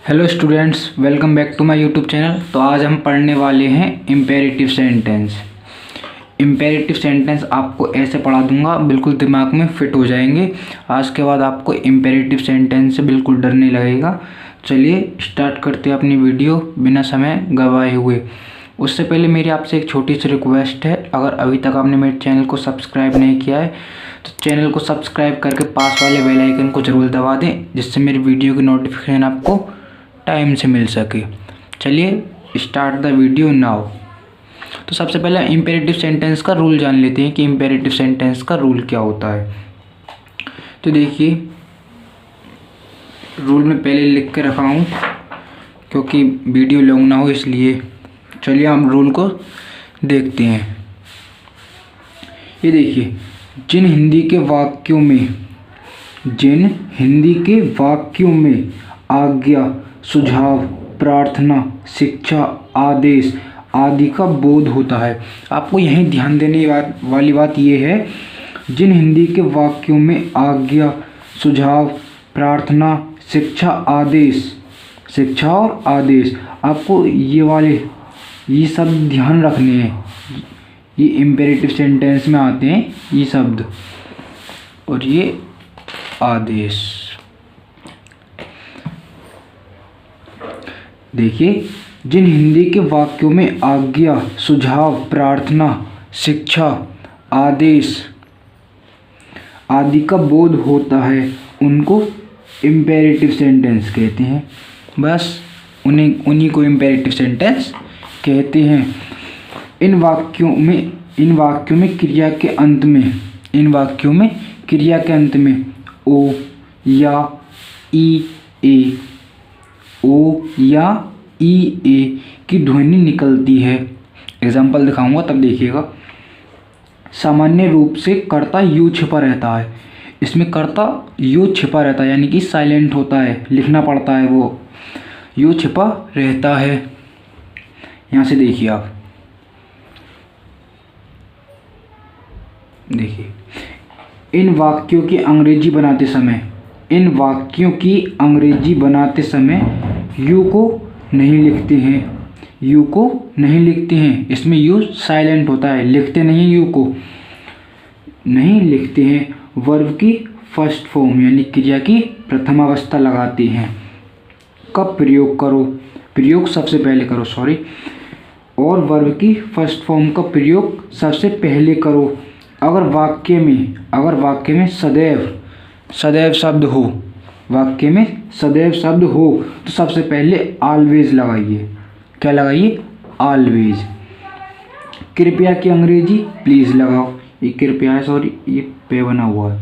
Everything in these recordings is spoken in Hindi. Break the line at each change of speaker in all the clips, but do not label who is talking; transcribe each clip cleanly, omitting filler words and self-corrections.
Hello students, welcome back to my YouTube channel. तो आज हम पढ़ने वाले हैं इम्पेरेटिव सेंटेंस। इम्पेरेटिव सेंटेंस आपको ऐसे पढ़ा दूंगा, बिल्कुल दिमाग में फिट हो जाएंगे। आज के बाद आपको इम्पेरेटिव सेंटेंस से बिल्कुल डर नहीं लगेगा। चलिए स्टार्ट करते हैं अपनी वीडियो बिना समय गंवाए हुए। उससे पहले मेरी आपसे एक छोटी सी रिक्वेस्ट है, अगर अभी तक आपने मेरे चैनल को सब्सक्राइब नहीं किया है तो चैनल को सब्सक्राइब करके पास वाले बेल आइकन को ज़रूर दबा दें, जिससे मेरी वीडियो की नोटिफिकेशन आपको टाइम से मिल सके। चलिए स्टार्ट द वीडियो नाउ। तो सबसे पहले इम्पेरेटिव सेंटेंस का रूल जान लेते हैं कि इम्पेरेटिव सेंटेंस का रूल क्या होता है। तो देखिए, रूल में पहले लिख के रखा हूँ क्योंकि वीडियो लॉन्ग ना हो इसलिए। चलिए हम रूल को देखते हैं। ये देखिए, जिन हिंदी के वाक्यों में आज्ञा, सुझाव, प्रार्थना, शिक्षा, आदेश आदि का बोध होता है। आपको यहीं ध्यान देने वाली बात यह है, जिन हिंदी के वाक्यों में आज्ञा, सुझाव, प्रार्थना, शिक्षा, आदेश, शिक्षा और आदेश, आपको ये सब ध्यान रखने हैं। ये इम्पेरेटिव सेंटेंस में आते हैं ये शब्द और ये आदेश। देखिए, जिन हिंदी के वाक्यों में आज्ञा, सुझाव, प्रार्थना, शिक्षा, आदेश आदि का बोध होता है उनको इम्पेरेटिव सेंटेंस कहते हैं। बस उन्हीं को इम्पेरेटिव सेंटेंस कहते हैं। इन वाक्यों में क्रिया के अंत में ओ या ई ए की ध्वनि निकलती है। एग्जाम्पल दिखाऊंगा तब देखिएगा। सामान्य रूप से कर्ता यू छिपा रहता है। इसमें कर्ता यू छिपा रहता है, यानी कि साइलेंट होता है, लिखना पड़ता है, वो यू छिपा रहता है। यहाँ से देखिए आप, देखिए, इन वाक्यों की अंग्रेजी बनाते समय यू को नहीं लिखते हैं। इसमें यू साइलेंट होता है, लिखते नहीं, यू को नहीं लिखते हैं। वर्ब की फर्स्ट फॉर्म यानी क्रिया की प्रथम अवस्था लगाते हैं। कब प्रयोग सबसे पहले करो, और वर्ब की फर्स्ट फॉर्म का प्रयोग सबसे पहले करो। अगर वाक्य में सदैव शब्द हो, तो सबसे पहले ऑलवेज लगाइए। क्या लगाइए? ऑलवेज। कृपया की अंग्रेजी प्लीज़ लगाओ। ये कृपया है, ये पे बना हुआ है।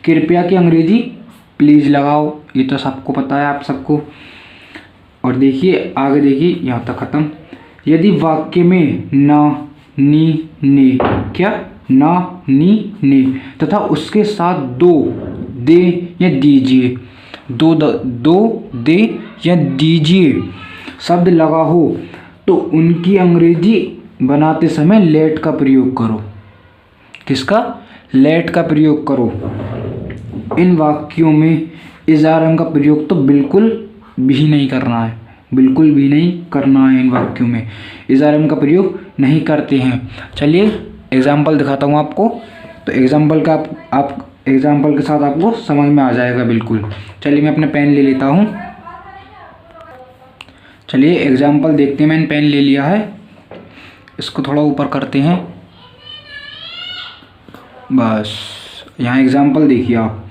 कृपया की अंग्रेजी प्लीज़ लगाओ, ये तो सबको पता है, आप सबको। और देखिए आगे, देखिए यहाँ तक ख़त्म। यदि वाक्य में ना, नी, ने, ना, नी, ने तथा उसके साथ दो, दे या दीजिए, दो दे या दीजिए शब्द लगा हो, तो उनकी अंग्रेजी बनाते समय लेट का प्रयोग करो। किसका? लेट का प्रयोग करो। इन वाक्यों में इज़ारम का प्रयोग तो बिल्कुल भी नहीं करना है। इन वाक्यों में इज़ारम का प्रयोग नहीं करते हैं। चलिए एग्जाम्पल दिखाता हूँ आपको, तो एग्जाम्पल के साथ आपको समझ में आ जाएगा बिल्कुल। चलिए मैं अपना पेन ले लेता हूँ। चलिए एग्जाम्पल देखते हैं। मैंने पेन ले लिया है, इसको थोड़ा ऊपर करते हैं। बस यहाँ एग्जाम्पल देखिए आप।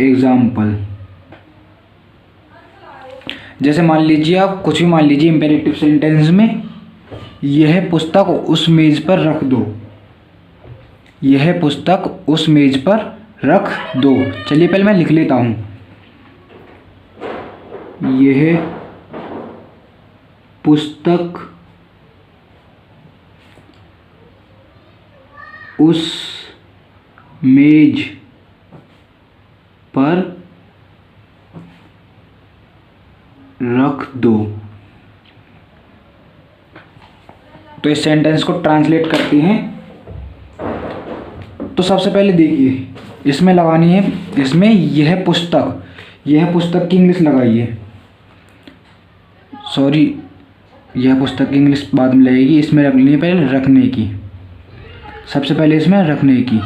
एग्जाम्पल जैसे मान लीजिए, आप कुछ भी मान लीजिए इम्पेरेटिव सेंटेंस में, यह पुस्तक उस मेज पर रख दो। यह पुस्तक उस मेज पर रख दो। चलिए पहले मैं लिख लेता हूँ। यह पुस्तक उस मेज पर रख दो। तो इस सेंटेंस को ट्रांसलेट करते हैं। तो सबसे पहले देखिए, इसमें लगानी है, इसमें यह पुस्तक, यह पुस्तक की इंग्लिश लगाइए, सॉरी यह पुस्तक की इंग्लिश बाद में लगेगी, इसमें रखनी है पहले रखने की, सबसे पहले इसमें रखने की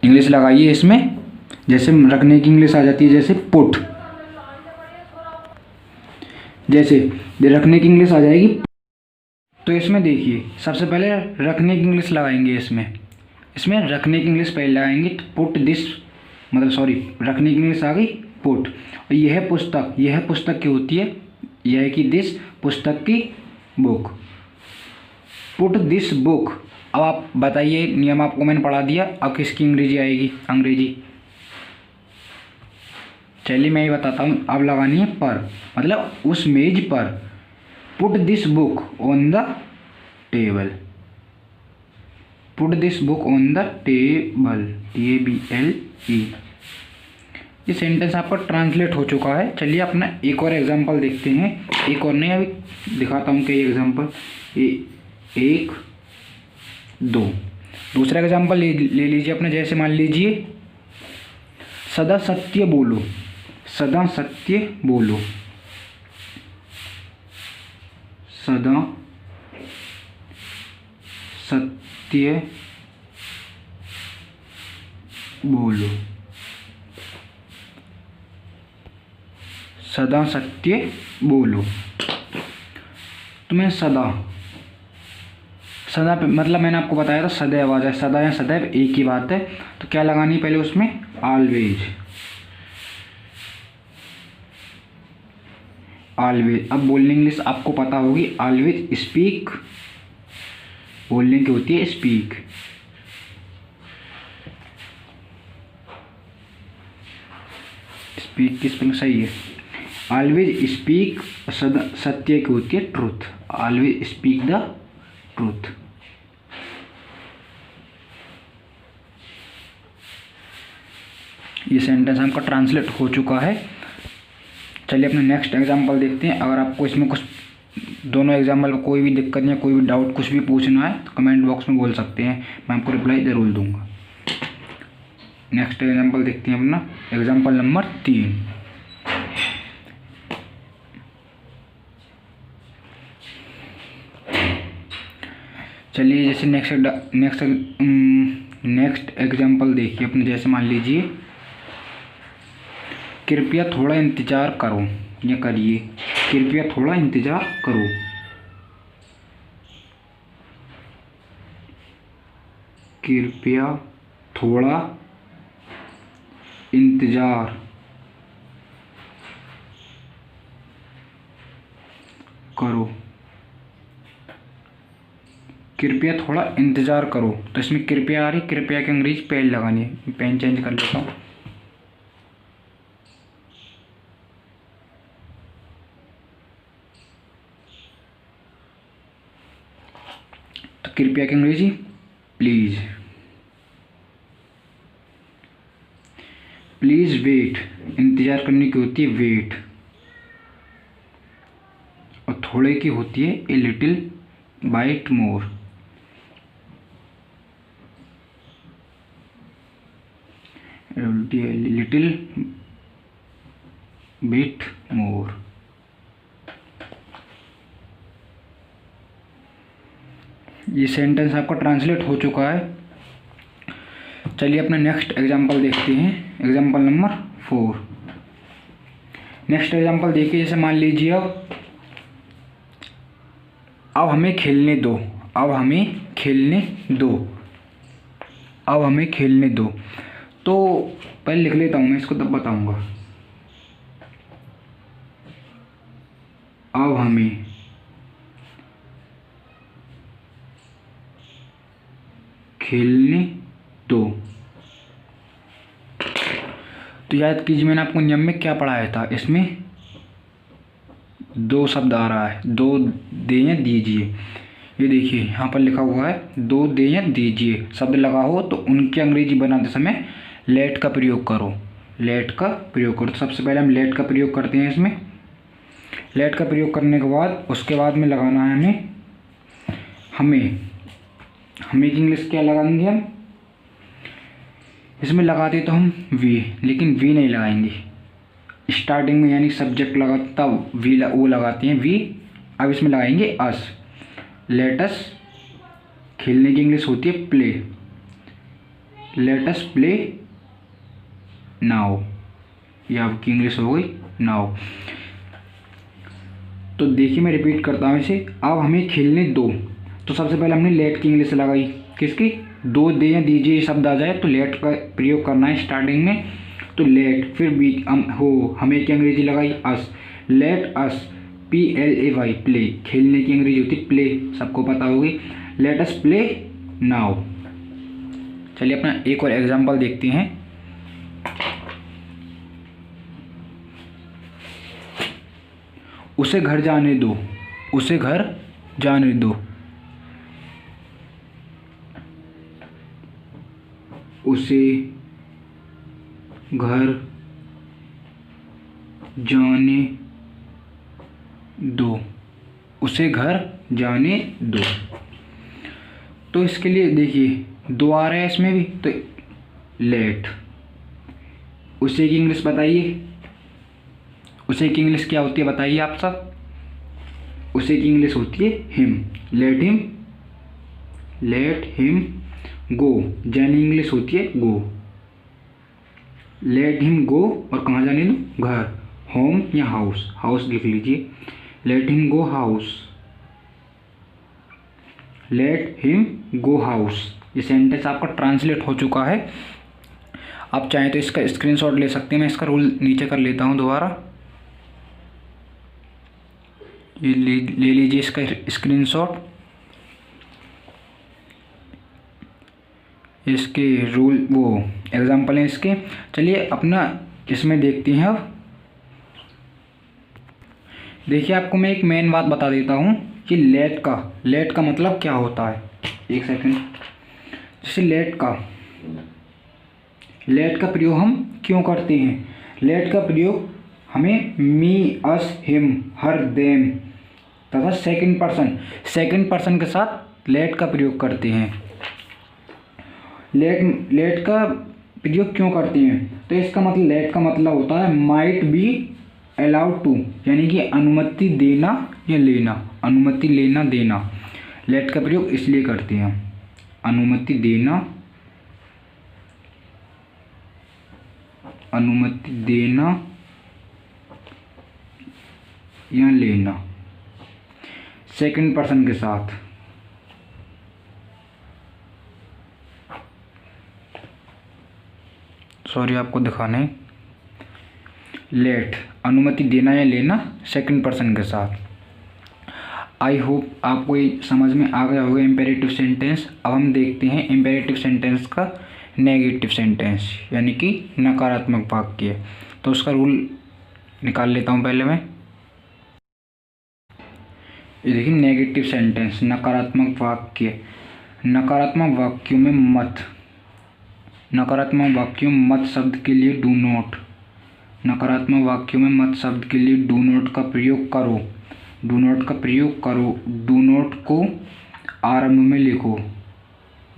इंग्लिश लगाइए इसमें। जैसे रखने की इंग्लिश आ जाती है, जैसे पुट, जैसे रखने की इंग्लिश आ जाएगी। तो इसमें देखिए सबसे पहले रखने की इंग्लिश लगाएंगे, इसमें रखने की इंग्लिश पहले लगाएंगे। तो पुट दिस, मतलब सॉरी रखने की इंग्लिश आ गई पुट। और यह पुस्तक की होती है, यह कि दिस पुस्तक की बुक, पुट दिस बुक। अब आप बताइए, नियम आपको मैंने पढ़ा दिया, अब किसकी अंग्रेजी आएगी, अंग्रेजी। चलिए मैं ये बताता हूँ। अब लगानी है पर, मतलब उस मेज पर। Put this book on the table, put this book on the table, TABLE। ये सेंटेंस आपका ट्रांसलेट हो चुका है। चलिए अपना एक और एग्जांपल देखते हैं, एक और नहीं, अभी दिखाता हूँ कई एग्जांपल। एक दो, दूसरा एग्जांपल ले लीजिए अपने। जैसे मान लीजिए सदा सत्य बोलो, सदा सत्य बोलो, सदा सत्य बोलो, सदा सत्य बोलो। तो मैं सदा पे मतलब मैंने आपको बताया था सदैव आ जाए, सदा या सदैव एक ही बात है। तो क्या लगानी पहले उसमें, ऑलवेज, ऑलवेज। अब बोलने इंग्लिश आपको पता होगी, ऑलवेज स्पीक, बोलने की होती है स्पीक। स्पीक की स्पेलिंग सही है, ऑलवेज स्पीक। सत्य की होती है truth, always speak the truth. ये सेंटेंस आपका ट्रांसलेट हो चुका है। चलिए अपने नेक्स्ट एग्जांपल देखते हैं। अगर आपको इसमें कुछ दोनों एग्जाम्पल में कोई भी दिक्कत या कोई भी डाउट कुछ भी पूछना है तो कमेंट बॉक्स में बोल सकते हैं, मैं आपको रिप्लाई ज़रूर दूंगा। नेक्स्ट एग्जांपल देखते हैं अपना, एग्जांपल नंबर 3। चलिए जैसे नेक्स्ट एग्जांपल देखिए अपने। जैसे मान लीजिए कृपया थोड़ा इंतज़ार करो या करिए, कृपया थोड़ा इंतज़ार करो, कृपया थोड़ा इंतज़ार करो, कृपया थोड़ा इंतज़ार करो। तो इसमें कृपया आ रही, कृपया की अंग्रेजी पेन लगानी है। पेन चेंज कर लेता हूँ। तो कृपया की अंग्रेजी प्लीज़, प्लीज़ वेट, इंतज़ार करने की होती है वेट। और थोड़े की होती है a little bit more, little bit more. ये सेंटेंस आपका ट्रांसलेट हो चुका है। चलिए अपना नेक्स्ट एग्जांपल देखते हैं, एग्जांपल नंबर 4। नेक्स्ट एग्जांपल देखिए। जैसे मान लीजिए अब हमें खेलने दो, अब हमें खेलने दो, अब हमें खेलने दो। तो पहले लिख लेता हूँ मैं इसको, तब बताऊंगा। अब हमें खेलने दो। तो याद कीजिए मैंने आपको नियम में क्या पढ़ाया था। इसमें दो शब्द आ रहा है, दो दें या दीजिए। ये देखिए यहाँ पर लिखा हुआ है दो दें या दीजिए। शब्द लगा हो तो उनकी अंग्रेजी बनाते समय लेट का प्रयोग करो, लेट का प्रयोग करो। तो सबसे पहले हम लेट का प्रयोग करते हैं इसमें। लेट का प्रयोग करने के बाद उसके बाद में लगाना है हमें की इंग्लिश क्या लगाएंगे हम, इसमें लगाते तो हम वी, लेकिन वी नहीं लगाएंगे स्टार्टिंग में, यानी सब्जेक्ट लगाता वी वो लगाते हैं वी। अब इसमें लगाएंगे अस। लेट अस, खेलने की इंग्लिश होती है play. Let us play now, ये आपकी इंग्लिश हो गई नाउ। तो देखिए मैं रिपीट करता हूँ इसे। अब हमें खेलने दो, तो सबसे पहले हमने लेट की इंग्लिश लगाई, किसकी, दो दे या दीजिए शब्द आ जाए तो लेट का प्रयोग करना है स्टार्टिंग में, तो लेट। फिर बी हो, हमें की अंग्रेजी लगाई अस। लेट अस PLAY प्ले, खेलने की अंग्रेजी होती है प्ले, सबको पता होगी। Let us play now. चलिए अपना एक और एग्जांपल देखते हैं। उसे घर जाने दो, उसे घर जाने दो, उसे घर जाने दो, उसे घर जाने दो। तो इसके लिए देखिए दो आ रहा है इसमें भी, तो लेट। उसे की इंग्लिश बताइए, उसे की इंग्लिश क्या होती है बताइए आप सब। उसे की इंग्लिश होती है him. Let him, let him go, जाने इंग्लिश होती है गो। लेट हिम गो, और कहाँ जाने दो, घर, होम या हाउस, हाउस लिख लीजिए। Let him go house, let him go house. ये सेंटेंस आपका ट्रांसलेट हो चुका है। आप चाहें तो इसका स्क्रीनशॉट ले सकते हैं, मैं इसका रूल नीचे कर लेता हूँ दोबारा। ये ले लीजिए इसका स्क्रीनशॉट। इसके रूल वो एग्जाम्पल हैं इसके। चलिए अपना इसमें देखते हैं। अब देखिए आपको मैं एक मेन बात बता देता हूँ कि लेट का मतलब क्या होता है। एक सेकंड। जैसे लेट का प्रयोग हम क्यों करते हैं। लेट का प्रयोग हमें मी, अस, हिम, हर, देम तथा सेकंड पर्सन के साथ लेट का प्रयोग करते हैं। लेट का प्रयोग क्यों करते हैं, तो इसका मतलब लेट का मतलब होता है माइट बी अलाउड टू, यानी कि अनुमति देना या लेना, अनुमति लेना देना। लेट का प्रयोग इसलिए करते हैं, अनुमति देना, अनुमति देना या लेना सेकंड पर्सन के साथ। सॉरी आपको दिखाने, लेट अनुमति देना या लेना सेकंड पर्सन के साथ। आई होप आपको ये समझ में आ गया होगा इम्पेरेटिव सेंटेंस। अब हम देखते हैं इम्पेरेटिव सेंटेंस का नेगेटिव सेंटेंस, यानी कि नकारात्मक वाक्य। तो उसका रूल निकाल लेता हूँ पहले मैं। ये देखिए नेगेटिव सेंटेंस, नकारात्मक वाक्य। नकारात्मक वाक्यों में मत, नकारात्मक वाक्यों में मत शब्द के लिए डू नॉट, नकारात्मक वाक्यों में मत शब्द के लिए डू नॉट का प्रयोग करो, डू नॉट का प्रयोग करो। डू नॉट को आरंभ में लिखो,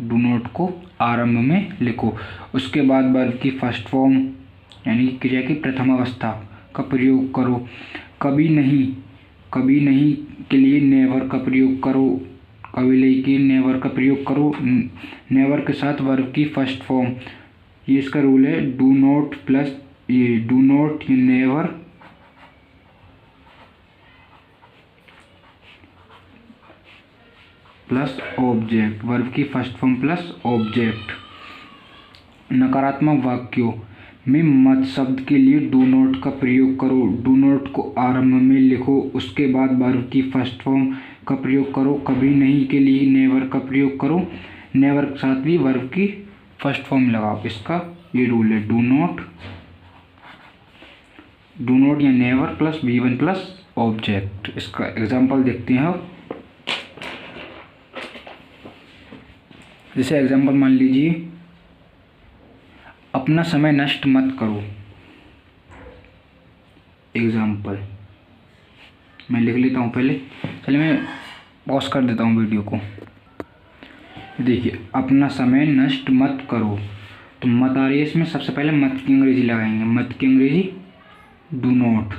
डू नॉट को आरंभ में लिखो। उसके बाद वर्ब की फर्स्ट फॉर्म यानी क्रिया की प्रथम अवस्था का प्रयोग करो। कभी नहीं, कभी नहीं के लिए नेवर का प्रयोग करो, कभी नहीं के नेवर का प्रयोग करो। नेवर के साथ वर्ब की फर्स्ट फॉर्म, ये इसका रूल है। डू नॉट प्लस ये डू नॉट, ये नेवर प्लस ऑब्जेक्ट, वर्ब की फर्स्ट फॉर्म प्लस ऑब्जेक्ट। नकारात्मक वाक्यों में मत शब्द के लिए डू नॉट का प्रयोग करो। डू नॉट को आरंभ में लिखो, उसके बाद वर्ब की फर्स्ट फॉर्म का प्रयोग करो। कभी नहीं के लिए नेवर का प्रयोग करो, नेवर के साथ भी वर्ब की फर्स्ट फॉर्म लगाओ। इसका ये रूल है। डू नॉट या never plus V1 plus object. इसका एग्जाम्पल देखते हैं। जैसे एग्जाम्पल मान लीजिए, अपना समय नष्ट मत करो। एग्जाम्पल मैं लिख लेता हूँ पहले। चलिए मैं पॉज कर देता हूँ वीडियो को। देखिए अपना समय नष्ट मत करो। तो मत आ रही है इसमें, सबसे पहले मत की अंग्रेजी लगाएंगे। मत की अंग्रेजी डू नॉट।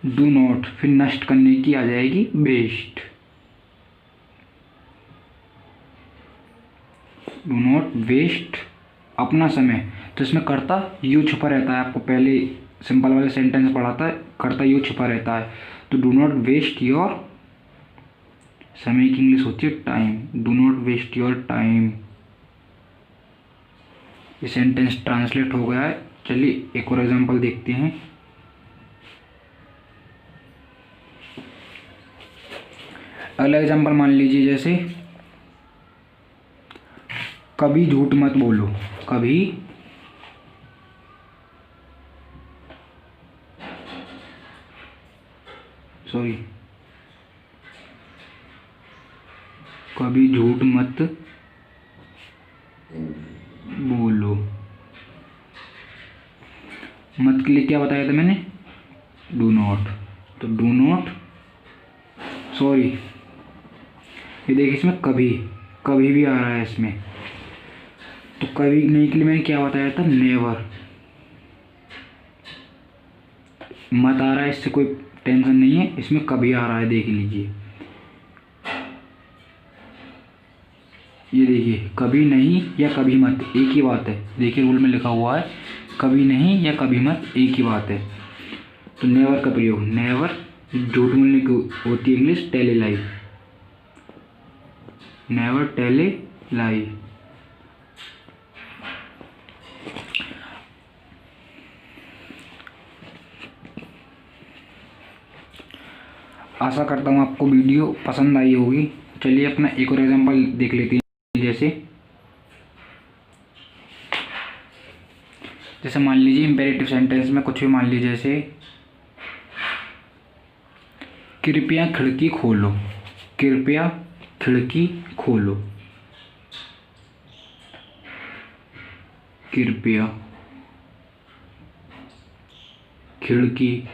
डू नॉट, फिर नष्ट करने की आ जाएगी वेस्ट। डू नॉट वेस्ट अपना समय, तो इसमें कर्ता यू छुपा रहता है। आपको पहले सिंपल वाले सेंटेंस पढ़ा था, कर्ता यू छुपा रहता है। तो डू नॉट वेस्ट योर, समय की इंग्लिश होती है time. Do not waste your time. ये सेंटेंस ट्रांसलेट हो गया है। चलिए एक और एग्जांपल देखते हैं। अगला एग्जांपल मान लीजिए, जैसे कभी झूठ मत बोलो। कभी कभी झूठ मत बोलो। मत के लिए क्या बताया था मैंने? Do not. तो डू नॉट, सॉरी, ये देखिए इसमें कभी, कभी भी आ रहा है इसमें। तो कभी नहीं के लिए मैंने क्या बताया था? नेवर। मत आ रहा है, इससे कोई टेंशन नहीं है, इसमें कभी आ रहा है, देख लीजिए। ये देखिए, कभी नहीं या कभी मत एक ही बात है। देखिए रूल में लिखा हुआ है कभी नहीं या कभी मत एक ही बात है। तो नेवर का प्रयोग, नेवर झूठ बोलने की होती है English tell a lie. Never tell a lie. आशा करता हूँ आपको वीडियो पसंद आई होगी। चलिए अपना एक और एग्जांपल देख लेते हैं। जैसे मान लीजिए इंपेरेटिव सेंटेंस में कुछ भी मान लीजिए, जैसे कृपया खिड़की खोलो। कृपया खिड़की खोलो। कृपया खिड़की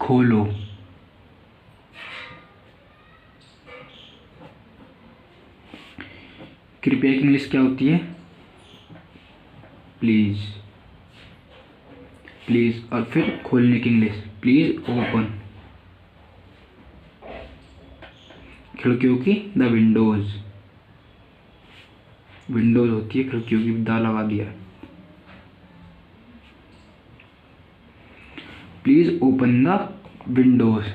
खोलो। कृपया की इंग्लिश क्या होती है? प्लीज। प्लीज, और फिर खोलने की इंग्लिश प्लीज ओपन। खिड़कियों की द विंडोज। विंडोज होती है खिड़कियों की, द लगा दिया। Please open the Windows.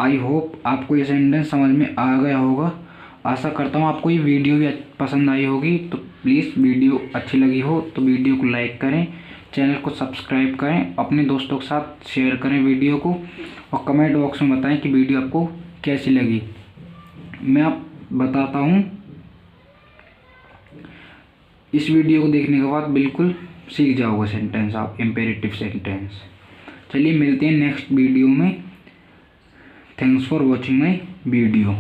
I hope आपको ये सेंटेंस समझ में आ गया होगा। आशा करता हूँ आपको ये वीडियो भी पसंद आई होगी। तो प्लीज़ वीडियो अच्छी लगी हो तो वीडियो को लाइक करें, चैनल को सब्सक्राइब करें, अपने दोस्तों के साथ शेयर करें वीडियो को, और कमेंट बॉक्स में बताएं कि वीडियो आपको कैसी लगी। मैं आप बताता हूँ, इस वीडियो को देखने के बाद बिल्कुल सीख जाओगे सेंटेंस आप, इम्पेरेटिव सेंटेंस। चलिए मिलते हैं नेक्स्ट वीडियो में। Thanks for watching my video.